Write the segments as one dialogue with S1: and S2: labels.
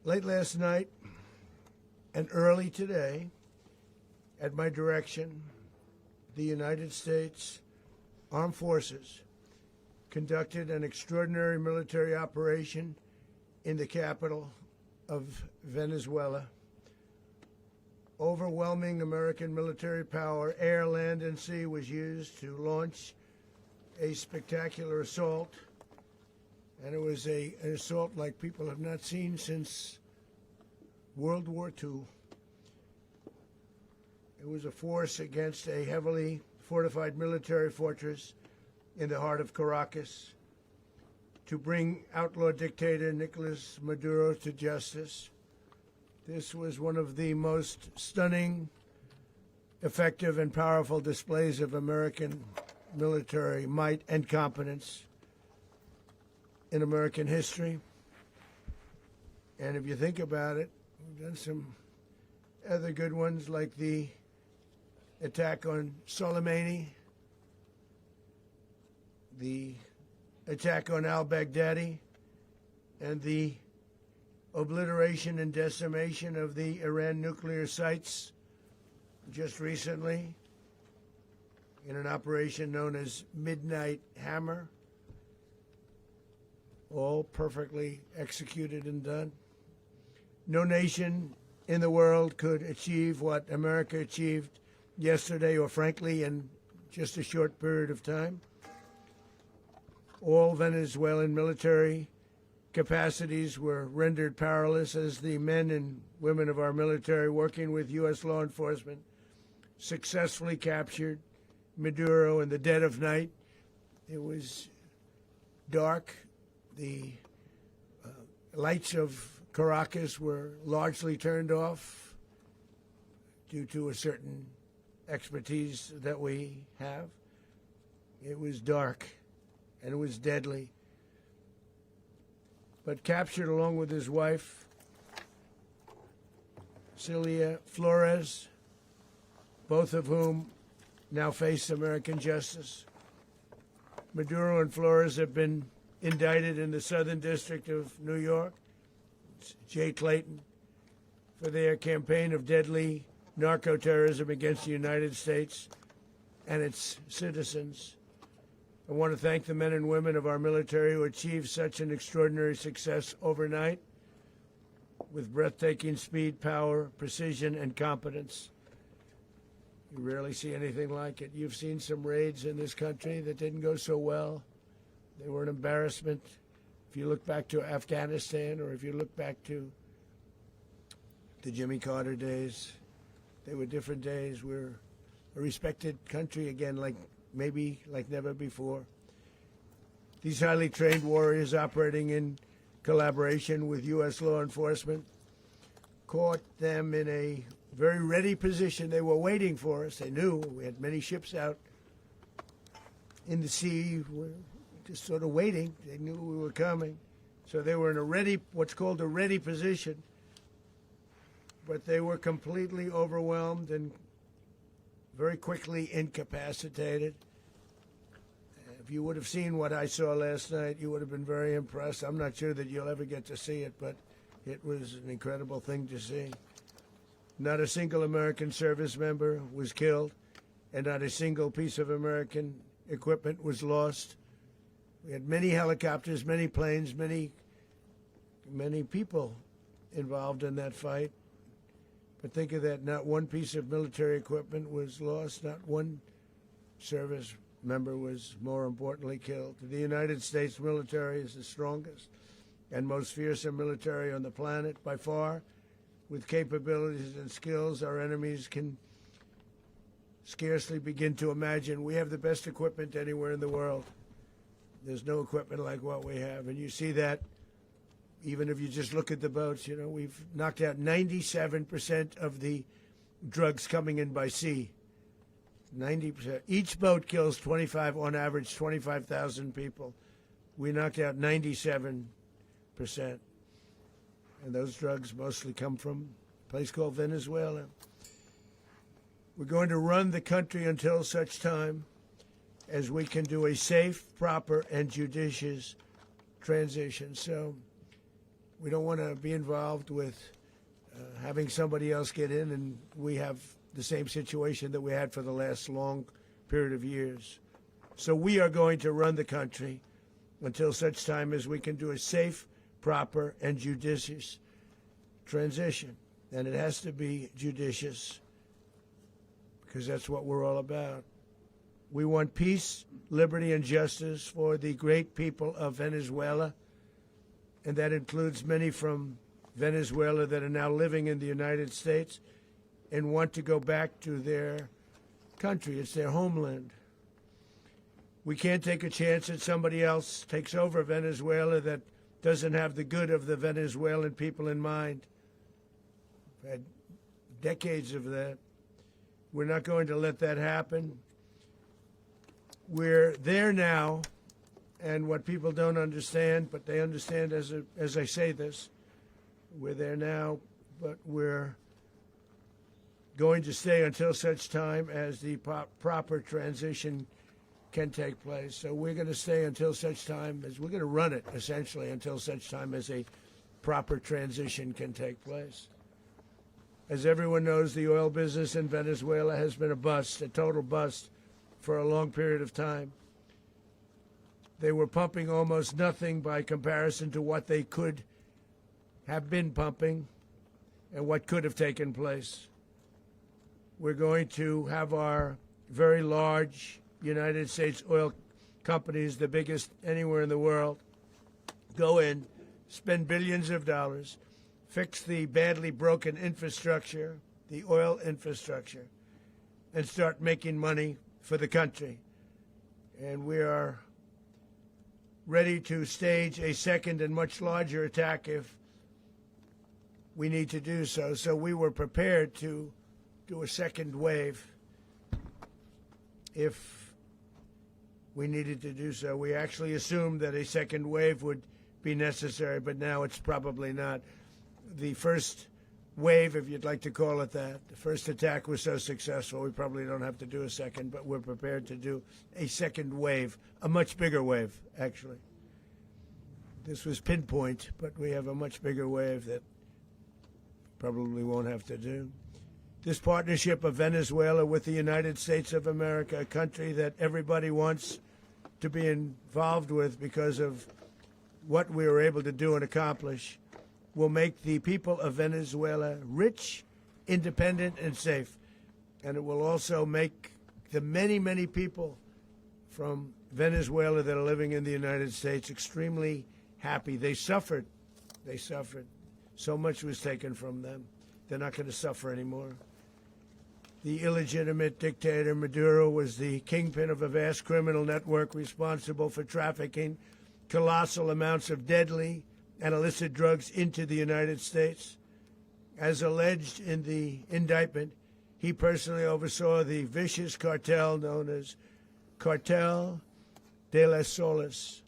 S1: Late last night and early today, at my direction, the United States Armed Forces conducted an extraordinary military operation in the capital of Venezuela. Overwhelming American military power, air, land, and sea, was used to launch a spectacular assault. And it was an assault like people have not seen since World War II. It was a force against a heavily fortified military fortress in the heart of Caracas to bring outlaw dictator Nicolás Maduro to justice. This was one of the most stunning, effective, and powerful displays of American military might and competence in American history. And if you think about it, we've done some other good ones, like the attack on Soleimani, the attack on al-Baghdadi, and the obliteration and decimation of the Iran nuclear sites just recently in an operation known as Midnight Hammer. All perfectly executed and done. No nation in the world could achieve what America achieved yesterday, or frankly, in just a short period of time. All Venezuelan military capacities were rendered powerless as the men and women of our military, working with U.S. law enforcement, successfully captured Maduro in the dead of night. It was dark. The lights of Caracas were largely turned off due to a certain expertise that we have. It was dark, and it was deadly. But captured along with his wife, Celia Flores, both of whom now face American justice. Maduro and Flores have been indicted in the Southern District of New York, Jay Clayton, for their campaign of deadly narco-terrorism against the United States and its citizens. I want to thank the men and women of our military who achieved such an extraordinary success overnight with breathtaking speed, power, precision, and competence. You rarely see anything like it. You've seen some raids in this country that didn't go so well. They were an embarrassment. If you look back to Afghanistan, or if you look back to the Jimmy Carter days, they were different days. We're a respected country again, like never before. These highly trained warriors, operating in collaboration with U.S. law enforcement, caught them in a very ready position. They were waiting for us. They knew we had many ships out in the sea, just sort of waiting. They knew we were coming. So they were in a ready, what's called a ready position. But they were completely overwhelmed and very quickly incapacitated. If you would have seen what I saw last night, you would have been very impressed. I'm not sure that you'll ever get to see it, but it was an incredible thing to see. Not a single American service member was killed, and not a single piece of American equipment was lost. We had many helicopters, many planes, many people involved in that fight. But think of that, not one piece of military equipment was lost, not one service member was, more importantly, killed. The United States military is the strongest and most fearsome military on the planet by far, with capabilities and skills our enemies can scarcely begin to imagine. We have the best equipment anywhere in the world. There's no equipment like what we have, and you see that even if you just look at the boats. You know, we've knocked out 97% of the drugs coming in by sea. 90%. Each boat kills on average, 25,000 people. We knocked out 97%. And those drugs mostly come from a place called Venezuela. We're going to run the country until such time as we can do a safe, proper, and judicious transition. So We don't want to be involved with having somebody else get in, and we have the same situation that we had for the last long period of years. So we are going to run the country until such time as we can do a safe, proper, and judicious transition. And it has to be judicious because that's what we're all about. We want peace, liberty, and justice for the great people of Venezuela, and that includes many from Venezuela that are now living in the United States and want to go back to their country. It's their homeland. We can't take a chance that somebody else takes over Venezuela that doesn't have the good of the Venezuelan people in mind. We've had decades of that. We're not going to let that happen. We're there now, and what people don't understand, but they understand as I say this, we're there now, but we're going to stay until such time as the proper transition can take place. So we're going to stay until such time as we're going to run it, essentially, until such time as a proper transition can take place. As everyone knows, the oil business in Venezuela has been a bust, a total bust, for a long period of time. They were pumping almost nothing by comparison to what they could have been pumping and what could have taken place. We're going to have our very large United States oil companies, the biggest anywhere in the world, go in, spend billions of dollars, fix the badly broken infrastructure, the oil infrastructure, and start making money for the country. And we are ready to stage a second and much larger attack if we need to do so. So we were prepared to do a second wave if we needed to do so. We actually assumed that a second wave would be necessary, but now it's probably not. The first wave, if you'd like to call it that, the first attack was so successful, we probably don't have to do a second, but we're prepared to do a second wave, a much bigger wave, actually. This was pinpoint, but we have a much bigger wave that probably won't have to do. This partnership of Venezuela with the United States of America, a country that everybody wants to be involved with because of what we were able to do and accomplish, will make the people of Venezuela rich, independent, and safe. And it will also make the many, many people from Venezuela that are living in the United States extremely happy. They suffered. They suffered. So much was taken from them. They're not going to suffer anymore. The illegitimate dictator Maduro was the kingpin of a vast criminal network responsible for trafficking colossal amounts of deadly and illicit drugs into the United States. As alleged in the indictment, he personally oversaw the vicious cartel known as Cartel de las Solas,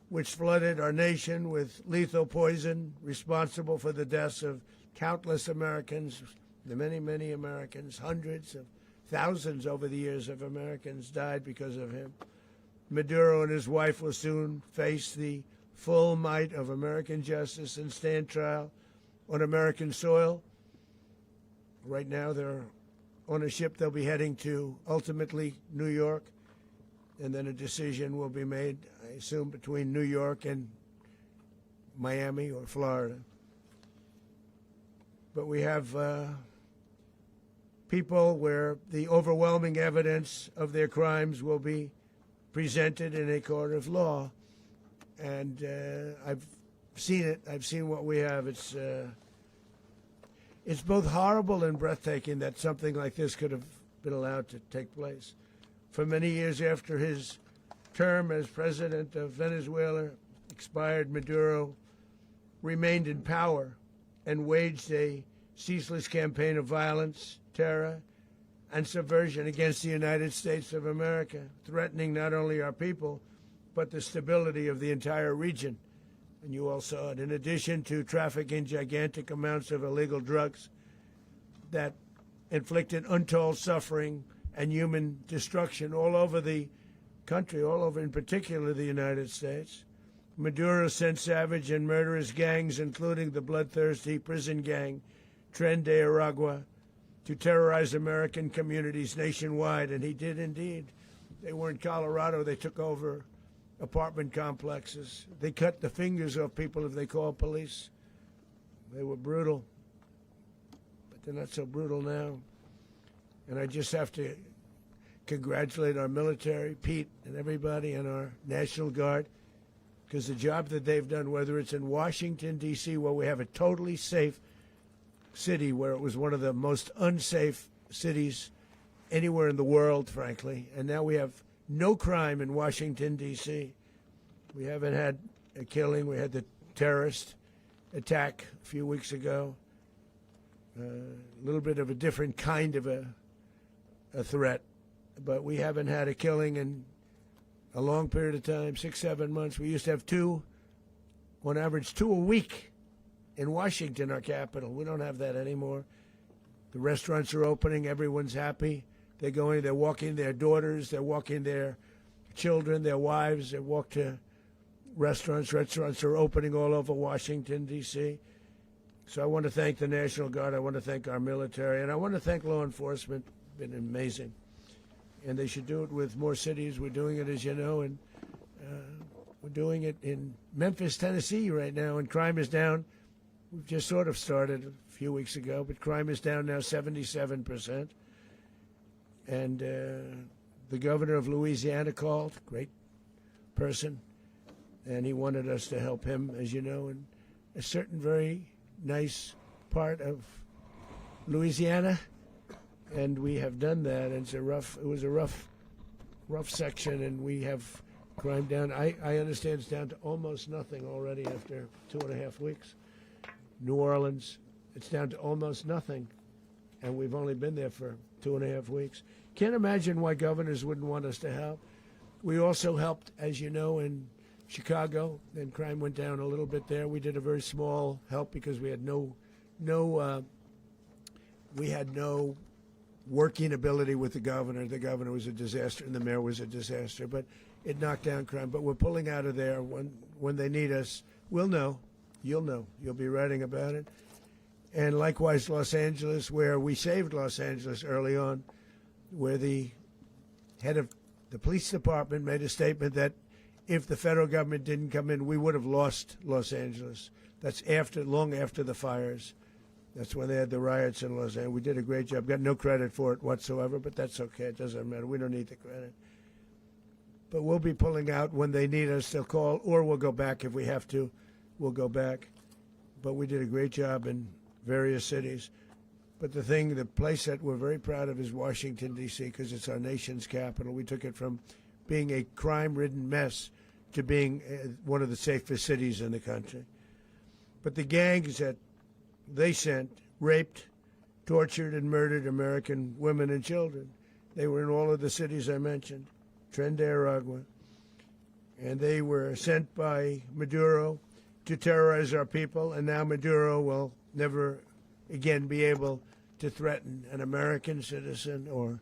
S1: which flooded our nation with lethal poison, responsible for the deaths of countless Americans, the many, many Americans. Hundreds of thousands over the years of Americans died because of him. Maduro and his wife will soon face the full might of American justice and stand trial on American soil. Right now, they're on a ship they'll be heading to, ultimately, New York, and then a decision will be made, I assume, between New York and Miami or Florida. But we have people where the overwhelming evidence of their crimes will be presented in a court of law. And I've seen it. I've seen what we have. It's both horrible and breathtaking that something like this could have been allowed to take place. For many years after his term as president of Venezuela expired, Maduro remained in power and waged a ceaseless campaign of violence, terror, and subversion against the United States of America, threatening not only our people, but the stability of the entire region. And you all saw it. In addition to trafficking gigantic amounts of illegal drugs that inflicted untold suffering and human destruction all over the country, all over, in particular, the United States, Maduro sent savage and murderous gangs, including the bloodthirsty prison gang, Tren de Aragua, to terrorize American communities nationwide, and he did indeed. They were in Colorado. They took over apartment complexes. They cut the fingers off people if they called police. They were brutal, but they're not so brutal now. And I just have to congratulate our military, Pete and everybody, and our National Guard, because the job that they've done, whether it's in Washington, D.C., where we have a totally safe city, where it was one of the most unsafe cities anywhere in the world, frankly, and now we have no crime in Washington, D.C. We haven't had a killing. We had the terrorist attack a few weeks ago, a little bit of a different kind of a threat, but we haven't had a killing in a long period of time, 6-7 months. We used to have two, on average, 2 a week in Washington, our capital. We don't have that anymore. The restaurants are opening. Everyone's happy. They're going, they're walking their daughters, they're walking their children, their wives. They walk to restaurants. Restaurants are opening all over Washington, D.C. So I want to thank the National Guard. I want to thank our military. And I want to thank law enforcement. Been amazing. And they should do it with more cities. We're doing it, as you know, and we're doing it in Memphis, Tennessee right now, and crime is down. We've just sort of started a few weeks ago, but crime is down now 77%. And the governor of Louisiana called, great person, and he wanted us to help him, as you know, in a certain very nice part of Louisiana. And we have done that. And it was a rough section, and we have crime down. I understand it's down to almost nothing already after 2.5 weeks. New Orleans, it's down to almost nothing, and we've only been there for 2.5 weeks. Can't imagine why governors wouldn't want us to help. We also helped, as you know, in Chicago, and crime went down a little bit there. We did a very small help because we had no working ability with the governor. The governor was a disaster, and the mayor was a disaster. But it knocked down crime. But we're pulling out of there when they need us. We'll know. You'll know. You'll be writing about it. And likewise, Los Angeles, where we saved Los Angeles early on, where the head of the police department made a statement that if the federal government didn't come in, we would have lost Los Angeles. That's long after the fires. That's when they had the riots in Los Angeles. We did a great job. Got no credit for it whatsoever, but that's okay. It doesn't matter. We don't need the credit. But we'll be pulling out when they need us. They'll call, or we'll go back if we have to. We'll go back. But we did a great job in various cities. But the place that we're very proud of is Washington, D.C., because it's our nation's capital. We took it from being a crime-ridden mess to being one of the safest cities in the country. But the gangs that they sent raped, tortured, and murdered American women and children. They were in all of the cities I mentioned, Tren de Aragua. And they were sent by Maduro to terrorize our people, and now Maduro will never again be able to threaten an American citizen or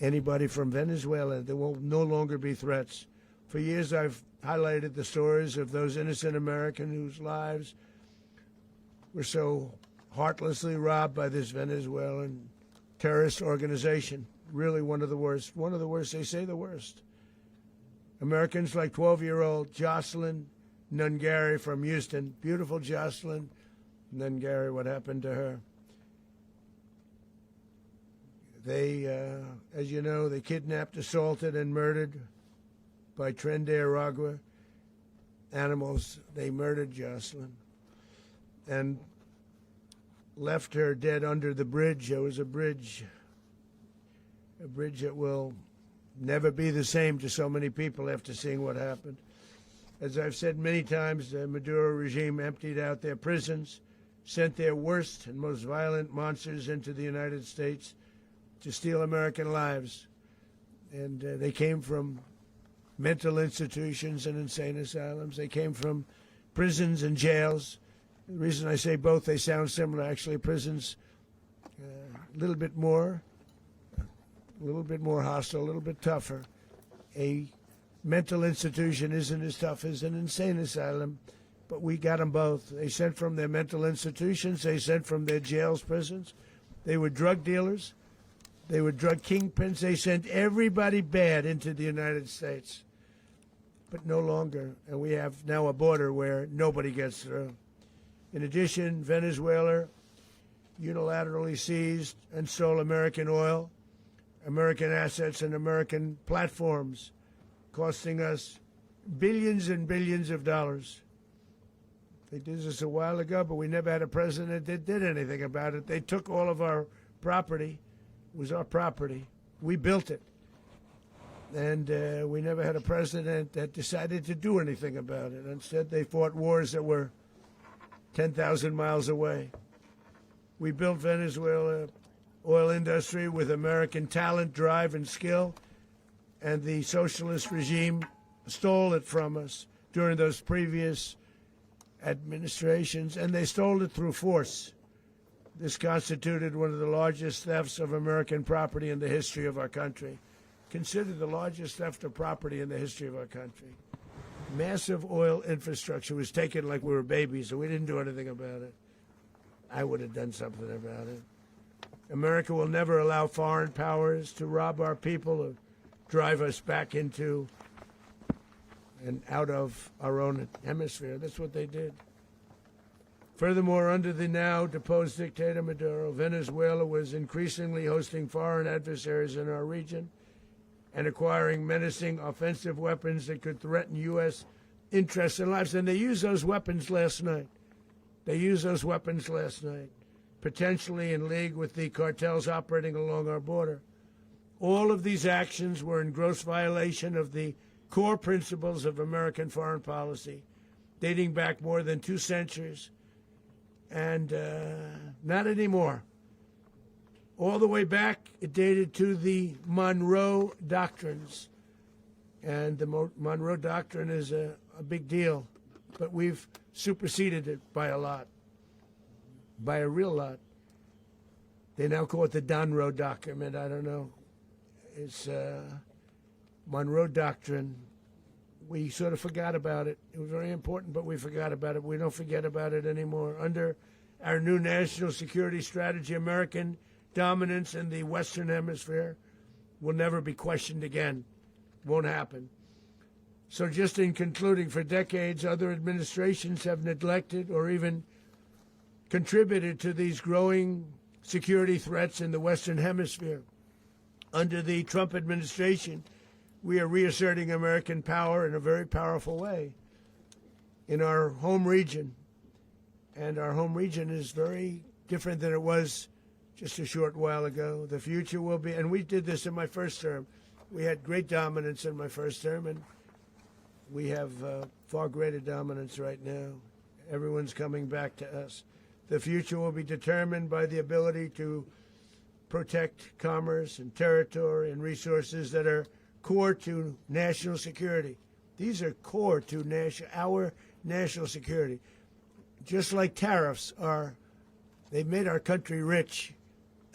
S1: anybody from Venezuela. There will no longer be threats. For years I've highlighted the stories of those innocent Americans whose lives were so heartlessly robbed by this Venezuelan terrorist organization. Really one of the worst. One of the worst, they say the worst. Americans like 12-year-old Jocelyn Nungari from Houston. Beautiful Jocelyn Nungari, what happened to her? They, as you know, they kidnapped, assaulted, and murdered by Tren de Aragua animals. They murdered Jocelyn and left her dead under the bridge. There was a bridge that will never be the same to so many people after seeing what happened. As I've said many times, the Maduro regime emptied out their prisons, sent their worst and most violent monsters into the United States to steal American lives. And they came from mental institutions and insane asylums. They came from prisons and jails. The reason I say both, they sound similar. Actually, prisons a little bit more hostile, a little bit tougher. A mental institution isn't as tough as an insane asylum, but we got them both. They sent from their mental institutions. They sent from their jails, prisons. They were drug dealers. They were drug kingpins. They sent everybody bad into the United States, but no longer. And we have now a border where nobody gets through. In addition, Venezuela unilaterally seized and stole American oil, American assets, and American platforms, costing us billions and billions of dollars. They did this a while ago, but we never had a president that did anything about it. They took all of our property. It was our property. We built it. And we never had a president that decided to do anything about it. Instead, they fought wars that were 10,000 miles away. We built Venezuela oil industry with American talent, drive, and skill, and the socialist regime stole it from us during those previous administrations, and they stole it through force. This constituted one of the largest thefts of American property in the history of our country. Considered the largest theft of property in the history of our country. Massive oil infrastructure was taken like we were babies, and we didn't do anything about it. I would have done something about it. America will never allow foreign powers to rob our people or drive us back into and out of our own hemisphere. That's what they did. Furthermore, under the now deposed dictator Maduro, Venezuela was increasingly hosting foreign adversaries in our region and acquiring menacing offensive weapons that could threaten U.S. interests and lives. And they used those weapons last night. Potentially in league with the cartels operating along our border. All of these actions were in gross violation of the core principles of American foreign policy, dating back more than 2 centuries, and not anymore. All the way back, it dated to the Monroe Doctrines, and the Monroe Doctrine is a big deal, but we've superseded it by a lot, by a real lot. They now call it the Monroe Document. I don't know. It's Monroe Doctrine. We sort of forgot about it. It was very important, but we forgot about it. We don't forget about it anymore. Under our new national security strategy, American dominance in the Western Hemisphere will never be questioned again. Won't happen. So just in concluding, for decades, other administrations have neglected or even contributed to these growing security threats in the Western Hemisphere. Under the Trump administration, we are reasserting American power in a very powerful way in our home region. And our home region is very different than it was just a short while ago. The future will be, and we did this in my first term. We had great dominance in my first term, and we have far greater dominance right now. Everyone's coming back to us. The future will be determined by the ability to protect commerce and territory and resources that are core to national security. These are core to our national security. Just like tariffs are, they've made our country rich,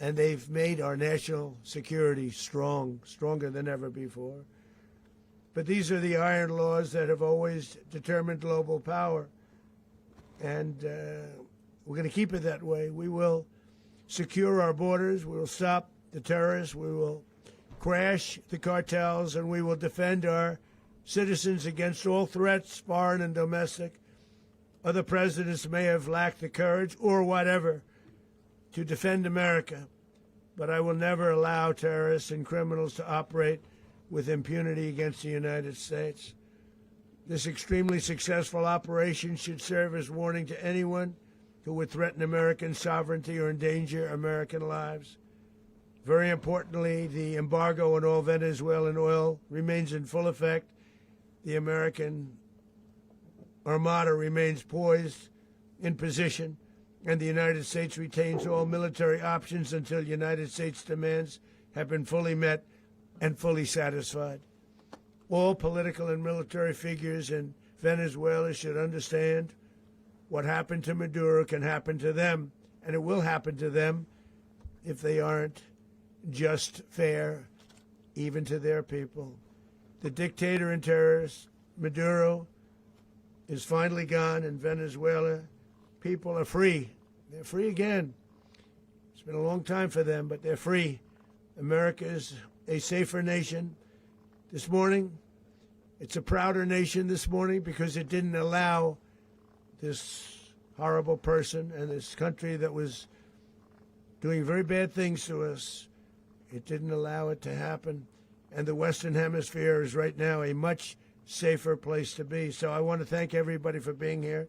S1: and they've made our national security stronger than ever before. But these are the iron laws that have always determined global power, and we're going to keep it that way. We will secure our borders. We will stop the terrorists. We will crash the cartels, and we will defend our citizens against all threats, foreign and domestic. Other presidents may have lacked the courage or whatever to defend America, but I will never allow terrorists and criminals to operate with impunity against the United States. This extremely successful operation should serve as warning to anyone who would threaten American sovereignty or endanger American lives. Very importantly, the embargo on all Venezuelan oil remains in full effect. The American Armada remains poised in position, and the United States retains all military options until United States demands have been fully met and fully satisfied. All political and military figures in Venezuela should understand what happened to Maduro can happen to them, and it will happen to them if they aren't just fair, even to their people. The dictator and terrorist, Maduro, is finally gone, and Venezuela people are free. They're free again. It's been a long time for them, but they're free. America is a safer nation this morning. It's a prouder nation this morning because it didn't allow this horrible person and this country that was doing very bad things to us. It didn't allow it to happen. And the Western Hemisphere is right now a much safer place to be. So I want to thank everybody for being here.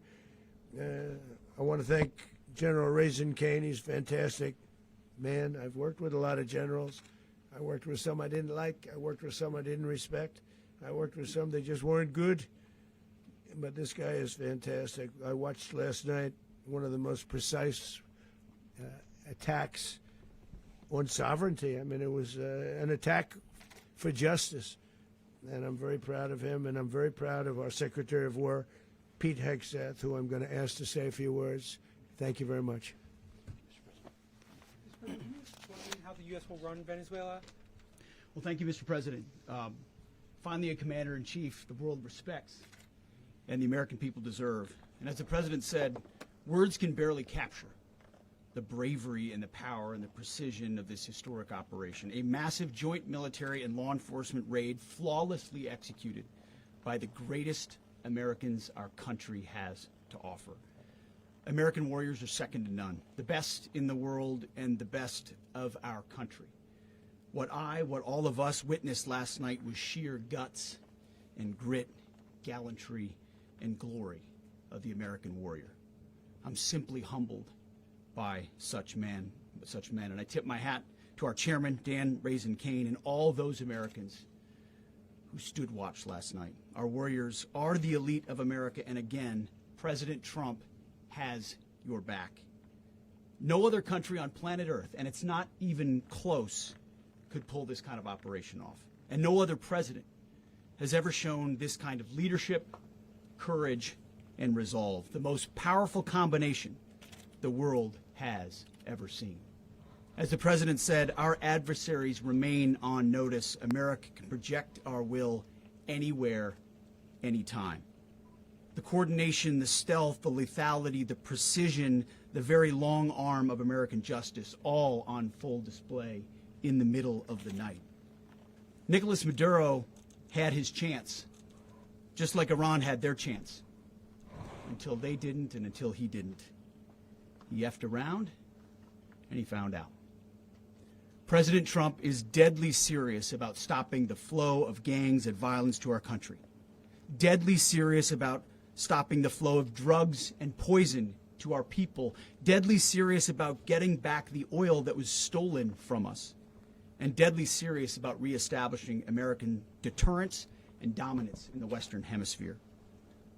S1: I want to thank General Raisin Kane. He's a fantastic man. I've worked with a lot of generals. I worked with some I didn't like. I worked with some I didn't respect. I worked with some that just weren't good. But this guy is fantastic. I watched last night one of the most precise attacks on sovereignty. I mean, it was an attack for justice. And I'm very proud of him, and I'm very proud of our Secretary of War, Pete Hegseth, who I'm going to ask to say a few words. Thank you very much.
S2: Mr. President, can you explain how the U.S. will run Venezuela?
S3: Well, thank you, Mr. President. Finally, a commander-in-chief the world respects and the American people deserve. And as the President said, words can barely capture the bravery and the power and the precision of this historic operation. A massive joint military and law enforcement raid flawlessly executed by the greatest Americans our country has to offer. American warriors are second to none, the best in the world and the best of our country. What all of us witnessed last night was sheer guts and grit, gallantry, and glory of the American warrior. I'm simply humbled by such men, and I tip my hat to our chairman, Dan Raisin Kane, and all those Americans who stood watch last night. Our warriors are the elite of America, and again, President Trump has your back. No other country on planet Earth, and it's not even close, could pull this kind of operation off. And no other president has ever shown this kind of leadership, courage, and resolve, the most powerful combination the world has ever seen. As the President said, our adversaries remain on notice. America can project our will anywhere, anytime. The coordination, the stealth, the lethality, the precision, the very long arm of American justice, all on full display in the middle of the night. Nicolás Maduro had his chance, just like Iran had their chance, until they didn't and until he didn't. He effed around, and he found out. President Trump is deadly serious about stopping the flow of gangs and violence to our country. Deadly serious about stopping the flow of drugs and poison to our people. Deadly serious about getting back the oil that was stolen from us. And deadly serious about reestablishing American deterrence and dominance in the Western Hemisphere.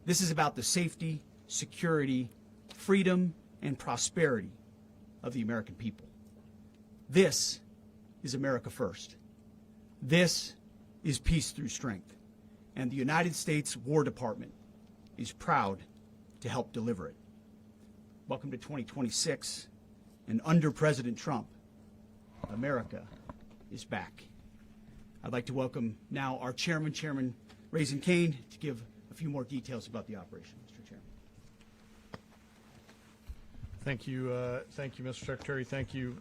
S3: This is about the safety, security, freedom, and prosperity of the American people. This is America first. This is peace through strength. And the United States War Department is proud to help deliver it. Welcome to 2026, and under President Trump, America is back. I'd like to welcome now our chairman, Chairman Raisin Kane, to give a few more details about the operation. Mr. Chairman.
S4: Thank you, Mr. Secretary. Thank you,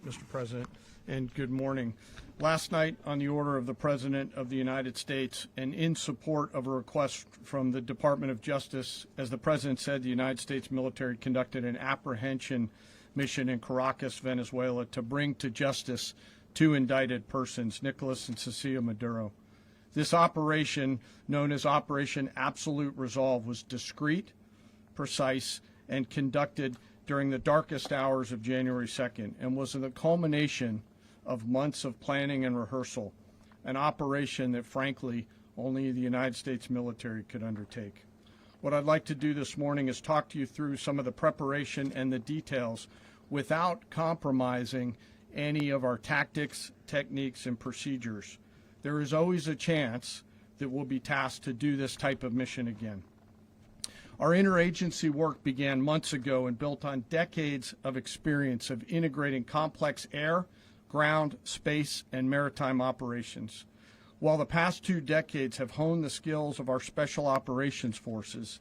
S4: Mr. President, and good morning. Last night, on the order of the President of the United States and in support of a request from the Department of Justice, as the President said, the United States military conducted an apprehension mission in Caracas, Venezuela, to bring to justice two indicted persons, Nicolás and Cecilia Maduro. This operation, known as Operation Absolute Resolve, was discreet, precise, and conducted during the darkest hours of January 2nd and was the culmination of months of planning and rehearsal, an operation that, frankly, only the United States military could undertake. What I'd like to do this morning is talk to you through some of the preparation and the details without compromising any of our tactics, techniques, and procedures. There is always a chance that we'll be tasked to do this type of mission again. Our interagency work began months ago and built on decades of experience of integrating complex air, ground, space, and maritime operations. While the past 2 decades have honed the skills of our special operations forces,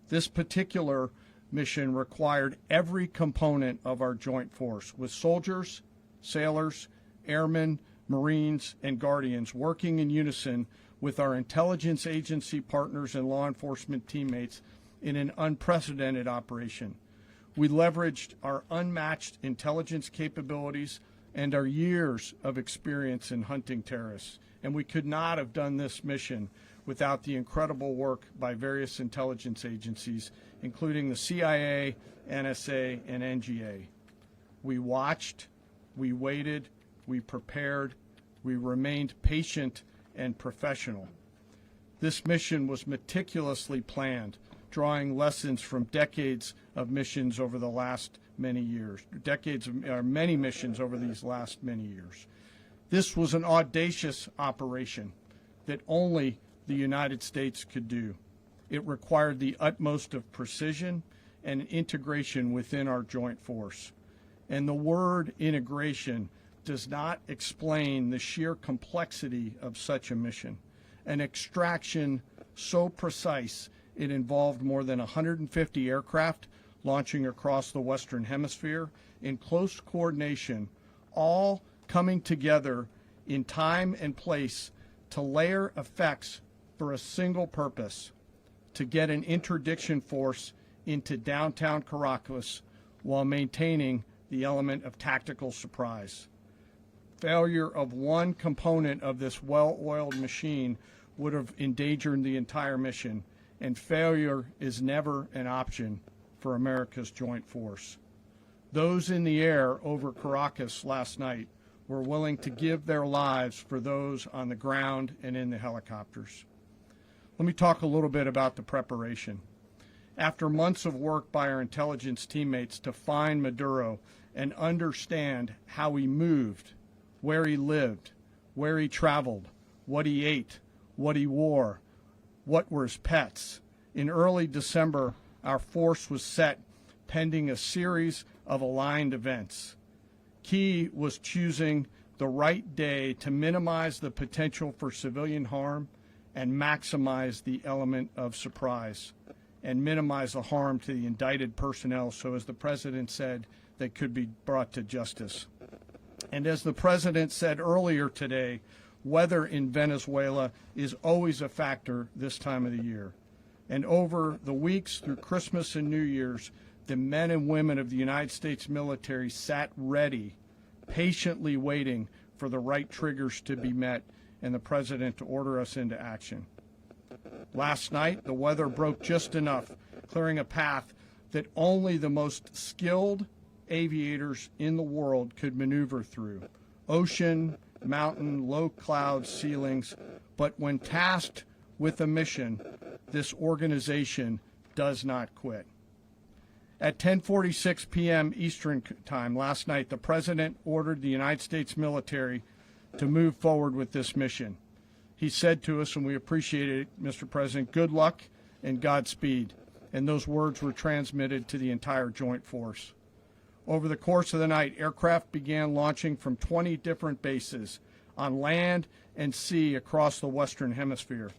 S4: this particular mission required every component of our joint force, with soldiers, sailors, airmen, Marines, and Guardians working in unison with our intelligence agency partners and law enforcement teammates in an unprecedented operation. We leveraged our unmatched intelligence capabilities and our years of experience in hunting terrorists, and we could not have done this mission without the incredible work by various intelligence agencies, including the CIA, NSA, and NGA. We watched, we waited, we prepared, we remained patient and professional. This mission was meticulously planned, drawing lessons from decades of missions over the last many years, many missions over these last many years. This was an audacious operation that only the United States could do. It required the utmost of precision and integration within our joint force. And the word integration does not explain the sheer complexity of such a mission. An extraction so precise it involved more than 150 aircraft launching across the Western Hemisphere in close coordination, all coming together in time and place to layer effects for a single purpose: to get an interdiction force into downtown Caracas while maintaining the element of tactical surprise. Failure of one component of this well-oiled machine would have endangered the entire mission, and failure is never an option for America's joint force. Those in the air over Caracas last night were willing to give their lives for those on the ground and in the helicopters. Let me talk a little bit about the preparation. After months of work by our intelligence teammates to find Maduro and understand how he moved, where he lived, where he traveled, what he ate, what he wore, what were his pets, in early December, our force was set pending a series of aligned events. Key was choosing the right day to minimize the potential for civilian harm and maximize the element of surprise, and minimize the harm to the indicted personnel, so as the President said, they could be brought to justice. And as the President said earlier today, weather in Venezuela is always a factor this time of the year. And over the weeks through Christmas and New Year's, the men and women of the United States military sat ready, patiently waiting for the right triggers to be met and the President to order us into action. Last night, the weather broke just enough, clearing a path that only the most skilled aviators in the world could maneuver through. Ocean, mountain, low cloud ceilings, but when tasked with a mission, this organization does not quit. At 10:46 p.m. Eastern Time last night, the President ordered the United States military to move forward with this mission. He said to us, and we appreciate it, Mr. President, good luck and Godspeed. And those words were transmitted to the entire joint force. Over the course of the night, aircraft began launching from 20 different bases on land and sea across the Western Hemisphere.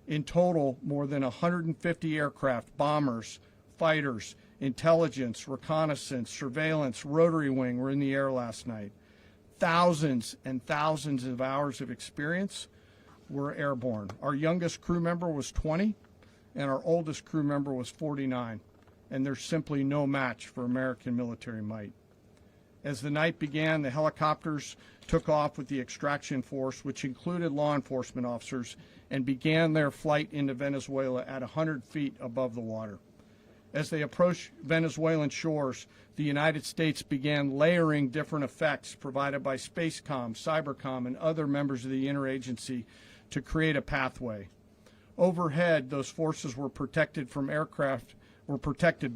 S4: In total, more than 150 aircraft, bombers, fighters, intelligence, reconnaissance, surveillance, rotary wing were in the air last night. Thousands and thousands of hours of experience were airborne. Our youngest crew member was 20, and our oldest crew member was 49, and there's simply no match for American military might. As the night began, the helicopters took off with the extraction force, which included law enforcement officers, and began their flight into Venezuela at 100 feet above the water. As they approached Venezuelan shores, the United States began layering different effects provided by Spacecom, Cybercom, and other members of the interagency to create a pathway. Overhead, those forces were protected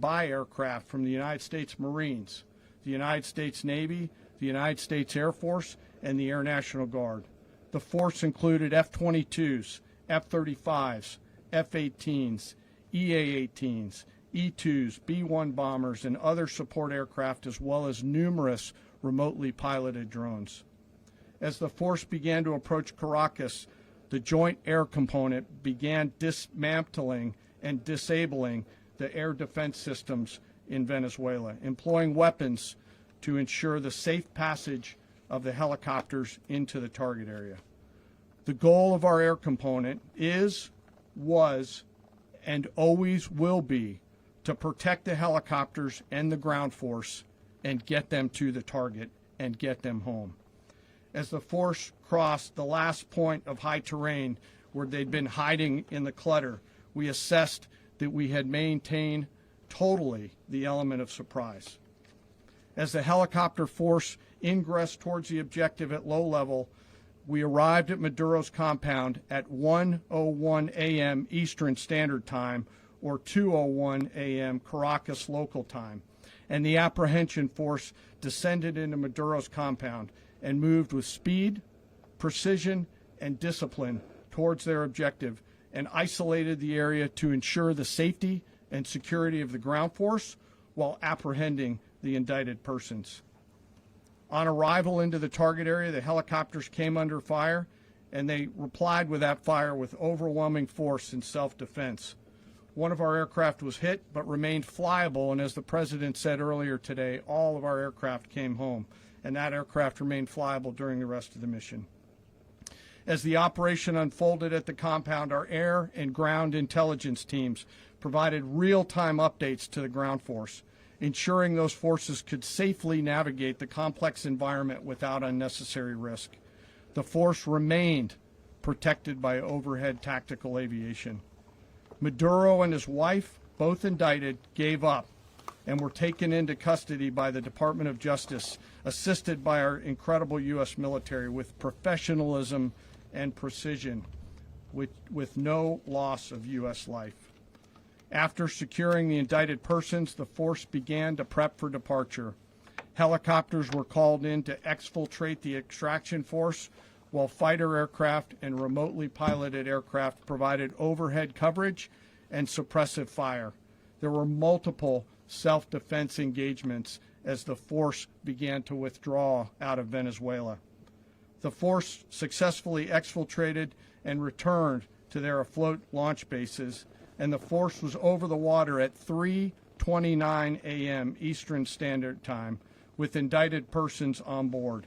S4: by aircraft from the United States Marines, the United States Navy, the United States Air Force, and the Air National Guard. The force included F-22s, F-35s, F-18s, EA-18s, E-2s, B-1 bombers, and other support aircraft, as well as numerous remotely piloted drones. As the force began to approach Caracas, the Joint Air Component began dismantling and disabling the air defense systems in Venezuela, employing weapons to ensure the safe passage of the helicopters into the target area. The goal of our air component is, was, and always will be to protect the helicopters and the ground force and get them to the target and get them home. As the force crossed the last point of high terrain where they'd been hiding in the clutter, we assessed that we had maintained totally the element of surprise. As the helicopter force ingressed towards the objective at low level, we arrived at Maduro's compound at 1:01 a.m. Eastern Standard Time, or 2:01 a.m. Caracas local time, and the apprehension force descended into Maduro's compound and moved with speed, precision, and discipline towards their objective and isolated the area to ensure the safety and security of the ground force while apprehending the indicted persons. On arrival into the target area, the helicopters came under fire, and they replied with that fire with overwhelming force in self-defense. One of our aircraft was hit but remained flyable, and as the President said earlier today, all of our aircraft came home, and that aircraft remained flyable during the rest of the mission. As the operation unfolded at the compound, our air and ground intelligence teams provided real-time updates to the ground force, ensuring those forces could safely navigate the complex environment without unnecessary risk. The force remained protected by overhead tactical aviation. Maduro and his wife, both indicted, gave up and were taken into custody by the Department of Justice, assisted by our incredible U.S. military with professionalism and precision, with no loss of U.S. life. After securing the indicted persons, the force began to prep for departure. Helicopters were called in to exfiltrate the extraction force, while fighter aircraft and remotely piloted aircraft provided overhead coverage and suppressive fire. There were multiple self-defense engagements as the force began to withdraw out of Venezuela. The force successfully exfiltrated and returned to their afloat launch bases, and the force was over the water at 3:29 a.m. Eastern Standard Time with indicted persons on board.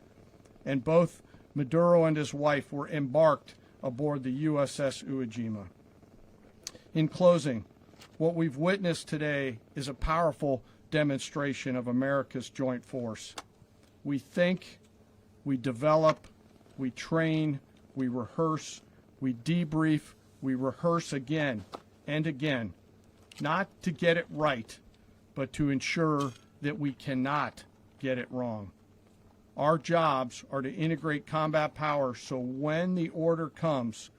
S4: And both Maduro and his wife were embarked aboard the USS Iwo Jima. In closing, what we've witnessed today is a powerful demonstration of America's joint force. We think, we develop, we train, we rehearse, we debrief, we rehearse again and again, not to get it right, but to ensure that we cannot get it wrong. Our jobs are to integrate combat power so when the order comes,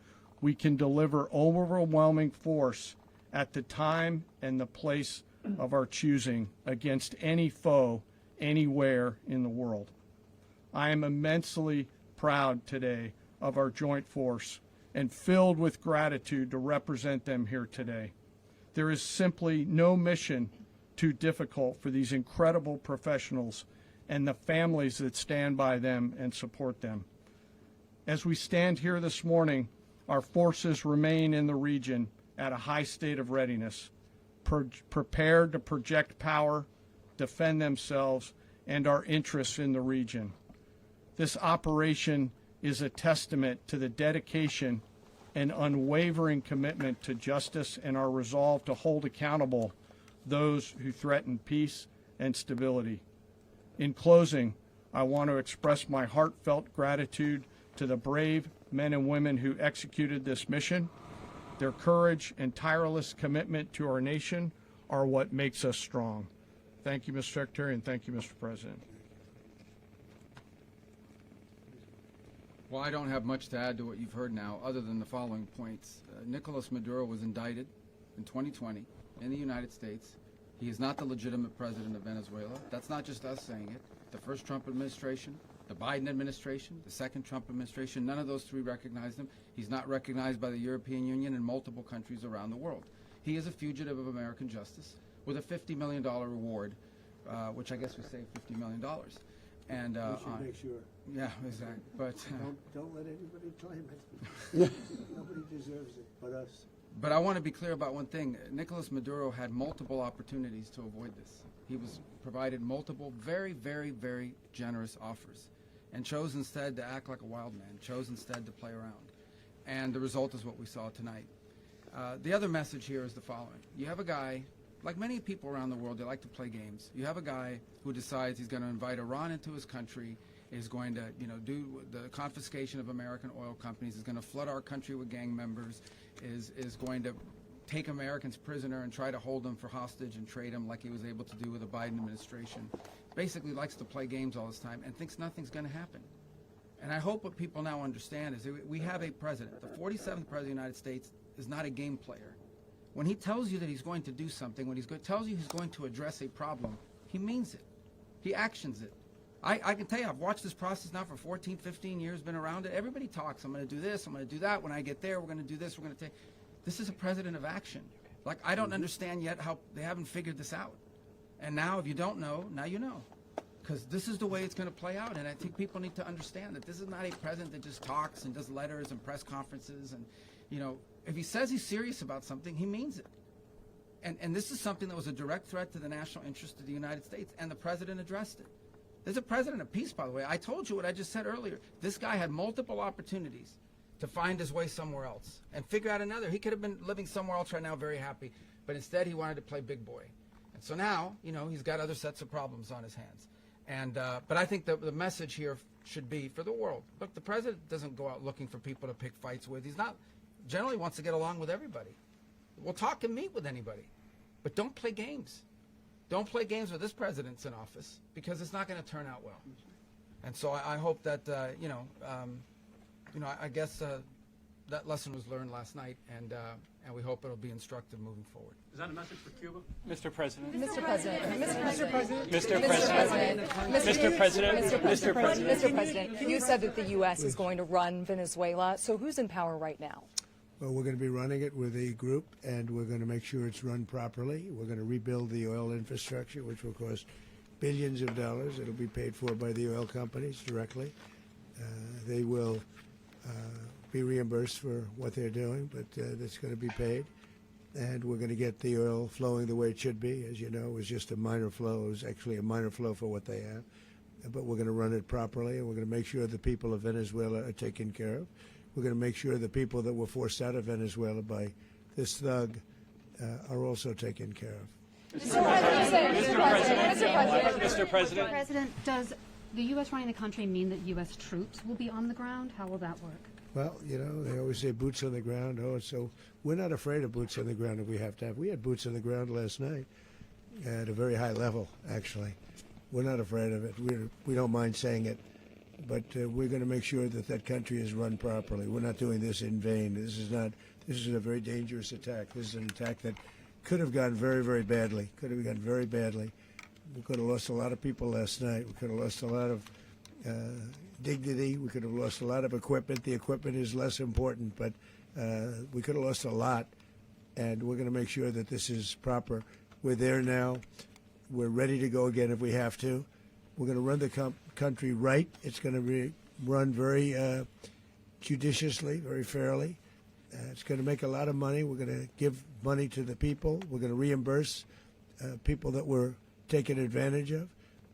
S4: we can deliver overwhelming force at the time and the place of our choosing against any foe anywhere in the world. I am immensely proud today of our joint force and filled with gratitude to represent them here today. There is simply no mission too difficult for these incredible professionals and the families that stand by them and support them. As we stand here this morning, our forces remain in the region at a high state of readiness, prepared to project power, defend themselves, and our interests in the region. This operation is a testament to the dedication and unwavering commitment to justice and our resolve to hold accountable those who threaten peace and stability. In closing, I want to express my heartfelt gratitude to the brave men and women who executed this mission. Their courage and tireless commitment to our nation are what makes us strong. Thank you, Mr. Secretary, and thank you, Mr. President.
S5: Well, I don't have much to add to what you've heard now, other than the following points. Nicolás Maduro was indicted in 2020 in the United States. He is not the legitimate president of Venezuela. That's not just us saying it. The first Trump administration, the Biden administration, the second Trump administration, none of those three recognized him. He's not recognized by the European Union and multiple countries around the world. He is a fugitive of American justice with a $50 million reward, which I guess we saved $50 million. And
S1: We should make sure.
S5: yeah, exactly. But
S1: Don't let anybody claim it. Nobody deserves it but us.
S5: But I want to be clear about one thing. Nicolás Maduro had multiple opportunities to avoid this. He was provided multiple very, very, very generous offers and chose instead to act like a wild man, chose instead to play around. And the result is what we saw tonight. The other message here is the following. You have a guy, like many people around the world, they like to play games. You have a guy who decides he's going to invite Iran into his country, is going to, do the confiscation of American oil companies, is going to flood our country with gang members, is going to take Americans prisoner and try to hold them for hostage and trade them like he was able to do with the Biden administration. Basically likes to play games all this time and thinks nothing's going to happen. And I hope what people now understand is that we have a president. The 47th president of the United States is not a game player. When he tells you that he's going to do something, when he tells you he's going to address a problem, he means it. He actions it. I can tell you, I've watched this process now for 14, 15 years, been around it. Everybody talks. I'm going to do this. I'm going to do that. When I get there, we're going to do this. We're going to take. This is a president of action. Like, I don't understand yet how they haven't figured this out. And now, if you don't know, now you know. Because this is the way it's going to play out. And I think people need to understand that this is not a president that just talks and does letters and press conferences. And, if he says he's serious about something, he means it. And this is something that was a direct threat to the national interest of the United States. And the president addressed it. There's a president of peace, by the way. I told you what I just said earlier. This guy had multiple opportunities to find his way somewhere else and figure out another. He could have been living somewhere else right now, very happy. But instead, he wanted to play big boy. And so now, he's got other sets of problems on his hands. And but I think the message here should be for the world. Look, the president doesn't go out looking for people to pick fights with. He's not generally wants to get along with everybody. We'll talk and meet with anybody. But don't play games. Don't play games with this president's in office because it's not going to turn out well. And so I hope that, I guess that lesson was learned last night, and we hope it'll be instructive moving forward.
S6: Is that a message for Cuba?
S2: Mr. President.
S7: Mr. President. Mr. President.
S2: Mr. President.
S7: Mr. President. Mr. President. Mr. President. You said that the U.S. is going to run Venezuela. So who's in power right now?
S1: Well, we're going to be running it with a group, and we're going to make sure it's run properly. We're going to rebuild the oil infrastructure, which will cost billions of dollars. It'll be paid for by the oil companies directly. They will be reimbursed for what they're doing, but that's going to be paid. And we're going to get the oil flowing the way it should be. As you know, it was just a minor flow. It was actually a minor flow for what they have. But we're going to run it properly, and we're going to make sure the people of Venezuela are taken care of. We're going to make sure the people that were forced out of Venezuela by this thug are also taken care of.
S6: Mr. President.
S8: President, does the U.S. running the country mean that U.S. troops will be on the ground? How will that work?
S1: Well, they always say boots on the ground. So we're not afraid of boots on the ground if we have to have. We had boots on the ground last night at a very high level, actually. We're not afraid of it. We don't mind saying it. But we're going to make sure that that country is run properly. We're not doing this in vain. This is a very dangerous attack. This is an attack that could have gone very, very badly. Could have gone very badly. We could have lost a lot of people last night. We could have lost a lot of dignity. We could have lost a lot of equipment. The equipment is less important, but we could have lost a lot. And we're going to make sure that this is proper. We're there now. We're ready to go again if we have to. We're going to run the country right. It's going to be run very judiciously, very fairly. It's going to make a lot of money. We're going to give money to the people. We're going to reimburse people that were taken advantage of.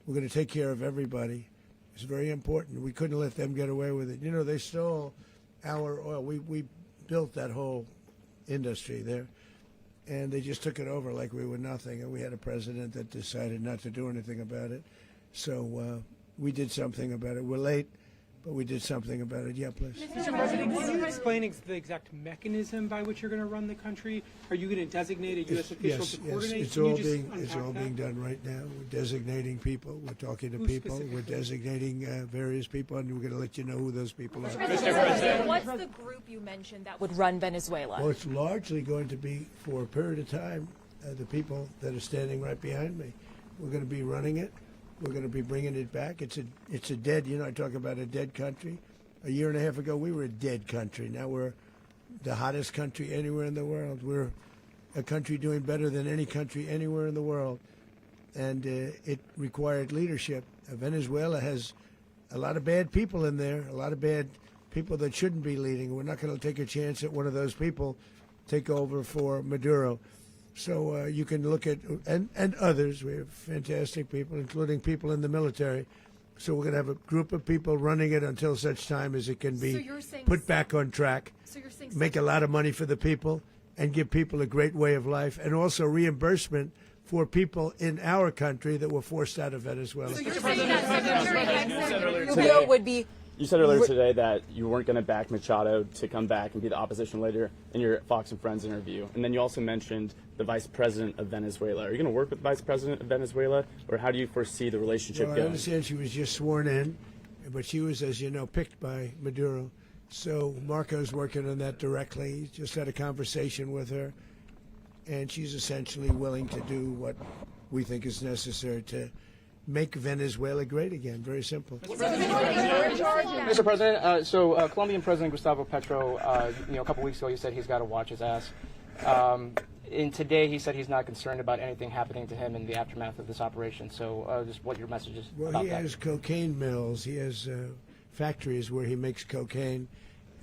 S1: We're going to take care of everybody. It's very important. We couldn't let them get away with it. They stole our oil. We built that whole industry there, and they just took it over like we were nothing. And we had a president that decided not to do anything about it. So we did something about it. We're late, but we did something about it. Yeah, please.
S2: Mr. President, can you explain the exact mechanism by which you're going to run the country? Are you going to designate a U.S. official to coordinate?
S1: It's all being done right now. We're designating people. We're talking to people. We're designating various people, and we're going to let you know who those people are.
S7: Mr. President, what's the group you mentioned that would run Venezuela?
S1: Well, it's largely going to be, for a period of time, the people that are standing right behind me. We're going to be running it. We're going to be bringing it back. It's a dead, I talk about a dead country. A year and a half ago, we were a dead country. Now we're the hottest country anywhere in the world. We're a country doing better than any country anywhere in the world. and it required leadership. Venezuela has a lot of bad people in there, a lot of bad people that shouldn't be leading. We're not going to take a chance that one of those people take over for Maduro. So you can look at, and others, we have fantastic people, including people in the military. So we're going to have a group of people running it until such time as it can be put back on track, make a lot of money for the people, and give people a great way of life, and also reimbursement for people in our country that were forced out of Venezuela.
S7: So you're saying that Rubio would be.
S9: You said earlier today that you weren't going to back Machado to come back and be the opposition leader in your Fox and Friends interview. And then you also mentioned the vice president of Venezuela. Are you going to work with the vice president of Venezuela, or how do you foresee the relationship
S1: Well,
S9: going?
S1: I understand she was just sworn in, but she was, as you know, picked by Maduro. So Marco's working on that directly. He just had a conversation with her, and she's essentially willing to do what we think is necessary to make Venezuela great again. Very simple.
S10: Mr. President, Colombian President Gustavo Petro, a couple weeks ago, he said he's got to watch his ass. And today, he said he's not concerned about anything happening to him in the aftermath of this operation. So, just what your message is
S1: Well,
S10: about
S1: he
S10: that.
S1: has cocaine mills. He has factories where he makes cocaine.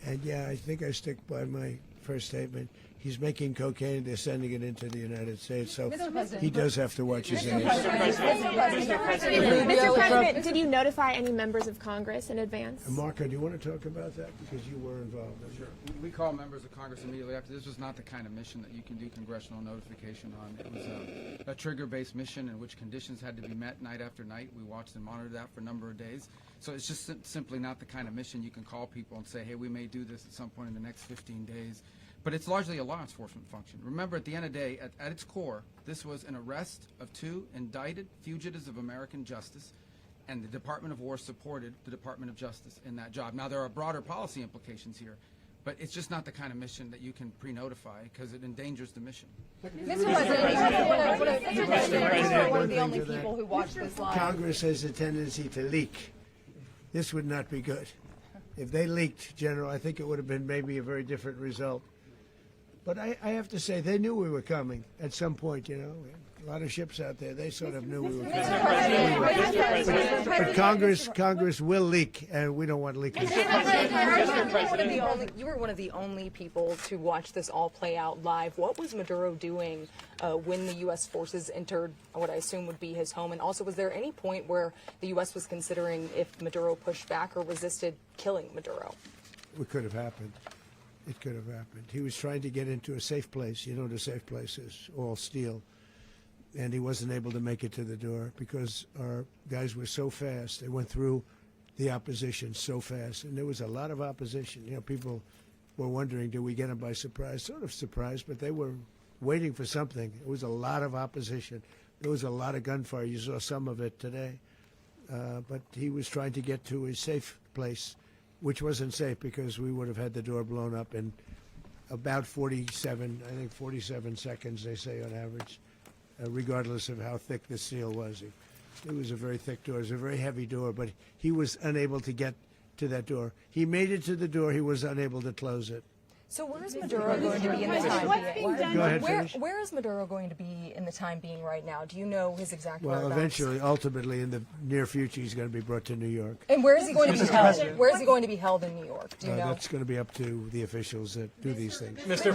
S1: And, yeah, I think I stick by my first statement. He's making cocaine. They're sending it into the United States. So he does have to watch his ass.
S11: Mr. President, did you notify any members of Congress in advance?
S1: Marco, do you want to talk about that? Because you were involved.
S5: Sure. We call members of Congress immediately after. This was not the kind of mission that you can do congressional notification on. It was a trigger-based mission in which conditions had to be met night after night. We watched and monitored that for a number of days. So it's just simply not the kind of mission you can call people and say, hey, we may do this at some point in the next 15 days. But it's largely a law enforcement function. Remember, at the end of the day, at its core, this was an arrest of 2 indicted fugitives of American justice, and the Department of War supported the Department of Justice in that job. Now, there are broader policy implications here, but it's just not the kind of mission that you can pre-notify because it endangers the mission.
S7: Mr. President, you are one of the only people who watch this live.
S1: Congress has a tendency to leak. This would not be good. If they leaked, General, I think it would have been maybe a very different result. But I have to say, they knew we were coming at some point, you know. A lot of ships out there, they sort of knew we were coming. But Congress will leak, and we don't want leakage.
S7: You were one of the only people to watch this all play out live. What was Maduro doing when the U.S. forces entered what I assume would be his home? And also, was there any point where the U.S. was considering if Maduro pushed back or resisted killing Maduro?
S1: It could have happened. It could have happened. He was trying to get into a safe place. You know, the safe place is all steel. And he wasn't able to make it to the door because our guys were so fast. They went through the opposition so fast. And there was a lot of opposition. You know, people were wondering, do we get them by surprise? Sort of surprised, but they were waiting for something. It was a lot of opposition. There was a lot of gunfire. You saw some of it today. But he was trying to get to a safe place, which wasn't safe because we would have had the door blown up in about 47 seconds, they say on average, regardless of how thick the steel was. It was a very thick door. It was a very heavy door, but he was unable to get to that door. He made it to the door. He was unable to close it.
S7: So where is Maduro going to be in the time being?
S1: Go ahead, finish.
S7: Where is Maduro going to be in the time being right now? Do you know his exact
S1: Well,
S7: whereabouts?
S1: eventually, ultimately, in the near future, he's going to be brought to New York.
S7: And where is he going to be held? Where is he going to be held in New York? Do you know?
S1: That's going to be up to the officials that do these things.
S6: Mr.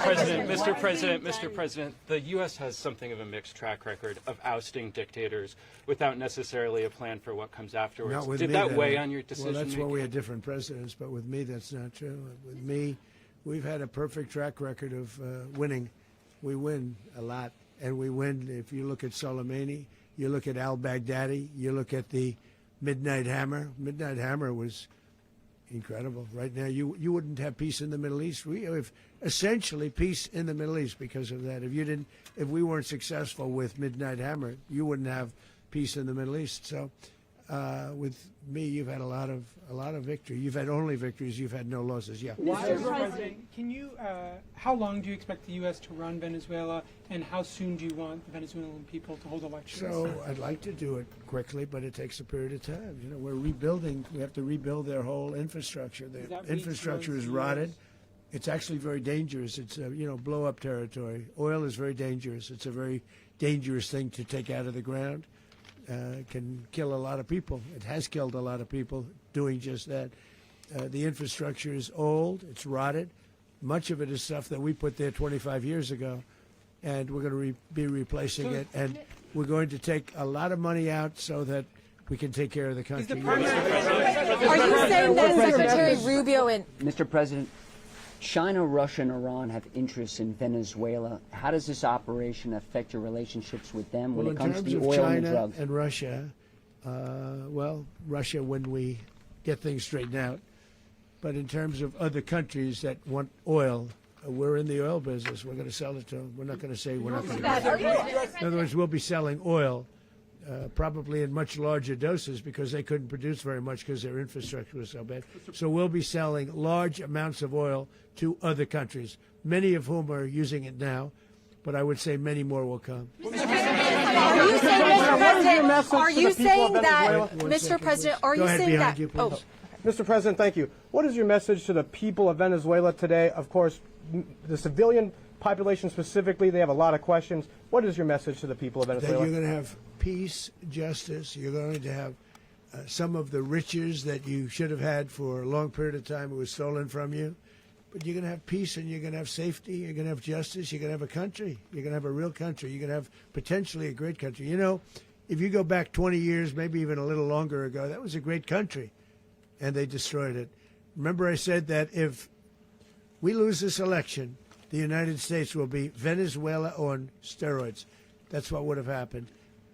S6: President, the U.S. has something of a mixed track record of ousting dictators without necessarily a plan for what comes afterwards.
S1: Not with
S6: Did
S1: me,
S6: that
S1: then.
S6: weigh on your decision
S1: Well, that's why
S6: making?
S1: we had different presidents, but with me, that's not true. With me, we've had a perfect track record of winning. We win a lot, and we win. If you look at Soleimani, you look at al-Baghdadi, you look at the Midnight Hammer. Midnight Hammer was incredible. Right now, you wouldn't have peace in the Middle East. We have essentially peace in the Middle East because of that. If we weren't successful with Midnight Hammer, you wouldn't have peace in the Middle East. So, with me, you've had a lot of victory. You've had only victories. You've had no losses. Yeah.
S2: Mr. President, can you? How long do you expect the U.S. to run Venezuela, and how soon do you want the Venezuelan people to hold elections?
S1: So I'd like to do it quickly, but it takes a period of time. You know, we're rebuilding. We have to rebuild their whole infrastructure. Their infrastructure is rotted. It's actually very dangerous. It's blow-up territory. Oil is very dangerous. It's a very dangerous thing to take out of the ground. can kill a lot of people. It has killed a lot of people doing just that. The infrastructure is old. It's rotted. Much of it is stuff that we put there 25 years ago, and we're going to be replacing it. And we're going to take a lot of money out so that we can take care of the country.
S7: Are you saying that Secretary Rubio and
S12: Mr. President, China, Russia, and Iran have interests in Venezuela. How does this operation affect your relationships with them when it comes to the oil and the drugs?
S1: And Russia, Russia when we get things straightened out. But in terms of other countries that want oil, we're in the oil business. We're going to sell it to them. We're not going to say we're not going to. In other words, we'll be selling oil, probably in much larger doses because they couldn't produce very much because their infrastructure was so bad. So we'll be selling large amounts of oil to other countries, many of whom are using it now, but I would say many more will come.
S7: Are you saying that, Mr. President, are you saying that?
S13: Mr. President, thank you. What is your message to the people of Venezuela today? Of course, the civilian population specifically, they have a lot of questions. What is your message to the people of Venezuela?
S1: That you're going to have peace, justice. You're going to have some of the riches that you should have had for a long period of time. It was stolen from you. But you're going to have peace and you're going to have safety. You're going to have justice. You're going to have a country. You're going to have a real country. You're going to have potentially a great country. You know, if you go back 20 years, maybe even a little longer ago, that was a great country. And they destroyed it. Remember I said that if we lose this election, the United States will be Venezuela on steroids. That's what would have happened.